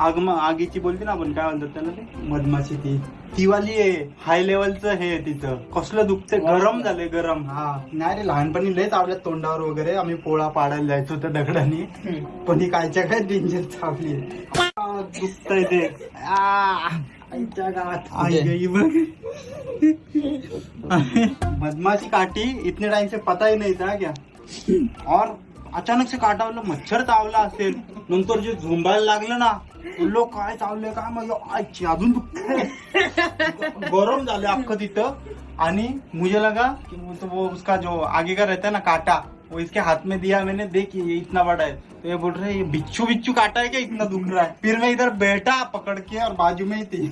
आगीची बोलते ना आपण, काय म्हणतात त्याला, ते मधमाशी ती वाली आहे. हाय लेवलचं हे तिचं कसलं दुखते, गरम झालंय गरम. हा नाही रे, लहानपणी लयच आवडत तोंडावर वगैरे. आम्ही पोळा पाडायला जायचो त्या दगडाने, पण ही कायच्या काय डेंजर चावली. दुखतंय ते आईच्या गावात. आई गई बघ. मधमाशी काटी इतने टाइम से पता ही नहीं था क्या, और अचानक से काटावलं, मच्छर चावला असेल, नंतर जे झुंबायला लागलं ना, लोक काय चावले काय मग आईची अजून गरम झाले अख्खं तिथं. आणि मुझे लगा कि वो उसका जो आगे का रहता है ना काटा, वो इसके हाथ में दिया मैंने, देख ये इतना बड़ा है. तो ये बोल रहे ये बिच्छू काटा है क्या, इतना दुख रहा है. फिर मैं इधर बैठा पकड़ के, और बाजू में ही थी,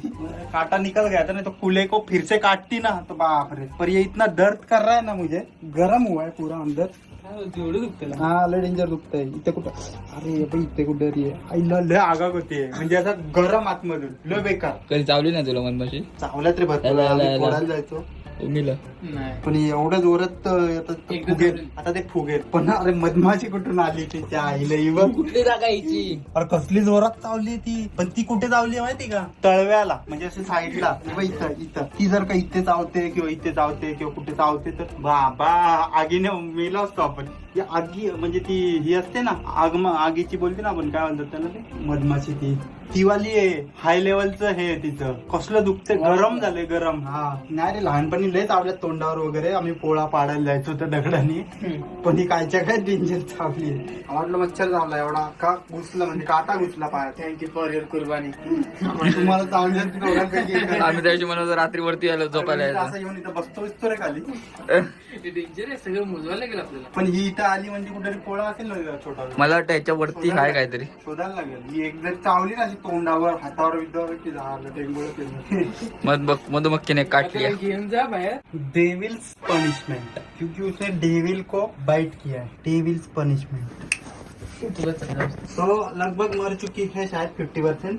काटा निकल गया था. नहीं तो कुले को फिर से काटती ना तो बाप रे. पर ये इतना दर्द कर रहा है ना, मुझे गरम हुआ है पूरा अंदर. हा लय डेंजर दुखतंय. इथे कुठं, अरे बाई इथे कुठं रे, आईला लय आगाग होते, म्हणजे असं गरम आतमधून लय बेकार. कधी चावली ना तुला मधमाशी? चावल्यात रे भरपूर, आम्ही फोडायला जायचो पण एवढ्या जोरात आता ते फुगेल. पण अरे मधमाशी कुठून आली त्याच्या आईला, कुठली जागा यायची? अरे कसली जोरात चावली ती. पण ती कुठे चावली माहिती का, तळव्याला, म्हणजे असं साईडला. इथं ती जर का इथे चावते किंवा इथे चावते किंवा कुठे चावते तर बाबा आगीने मेला असतो आपण. आगी म्हणजे ती ही असते ना, आगीची बोलते ना आपण, काय म्हणतात त्याला, ते मधमाशी ती वाली आहे. हाय लेवलचं हे तिचं कसलं दुखते, गरम झालंय गरम. हा नाही रे, लहानपणी लयच आवडत तोंडावर वगैरे. आम्ही पोळा पाडायला जायचो त्या दगडाने, पण ही कायच्या काय डेंजर चावली. आवडलं मच्छर चावला एवढा का घुसला, म्हणजे काटा घुसला पाय. थँक्यू फॉर युअर कुर्बानी. तुम्हाला चावलं. आम्ही त्याची म्हणून रात्री वरती आलो झोपायला. असं येऊन इथं बसतो रे खाली. डेंजर आहे, सगळं मोजवायला लागेल आपल्याला. पण ही इथं आली म्हणजे कुठेतरी पोळा असेल ना छोटा, मला वाटतं याच्या वरती आहे काहीतरी, शोधायला लागेल. ही एक जर चावली ना तोंडावर हातावर विद्यावर की झालं टेंगुळ. मधुमक्खीने काटली. घेऊन जा बाहेर. डेविल्स पनिशमेंट, क्योंकि उसने डेविल को बाइट किया है. Devil's punishment. तो लगभग मर चुकी है शायद 50%.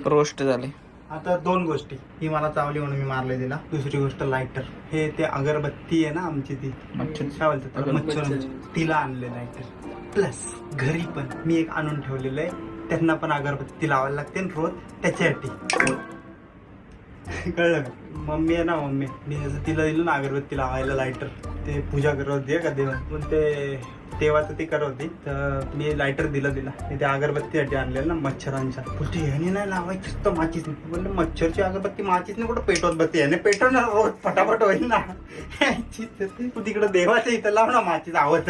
रोस्ट झाले. आता दोन गोष्टी, ही मला चावली म्हणून मी मारले तिला. दुसरी गोष्ट लायटर, हे ते अगरबत्ती आहे ना आमची, ती काय बोलतात मच्छर, तिला आणले लायटर. प्लस घरी पण मी एक आणून ठेवलेलं आहे, त्यांना पण अगरबत्ती लावायला लागते रोज त्याच्यासाठी. कळलं का? मम्मी आहे ना, मम्मी मी तिला दिलं ना अगरबत्ती लावायला लायटर. ते पूजा करत होती का देवा, पण ते तेव्हाचं ती करत होती, तर मी लायटर दिलं तिला. ते अगरबत्तीसाठी आणलेलं ना मच्छरांच्या. पुढे ह्याने नाही लावायची तर माचीच नाही. म्हणलं मच्छरची अगरबत्ती माचीच नाही, कुठं पेटवत बत्ती, ह्याने पेटवणार रोज फटाफट होईल ना. तू तिकडं देवाच्या इथं लाव ना माचीच आवडत.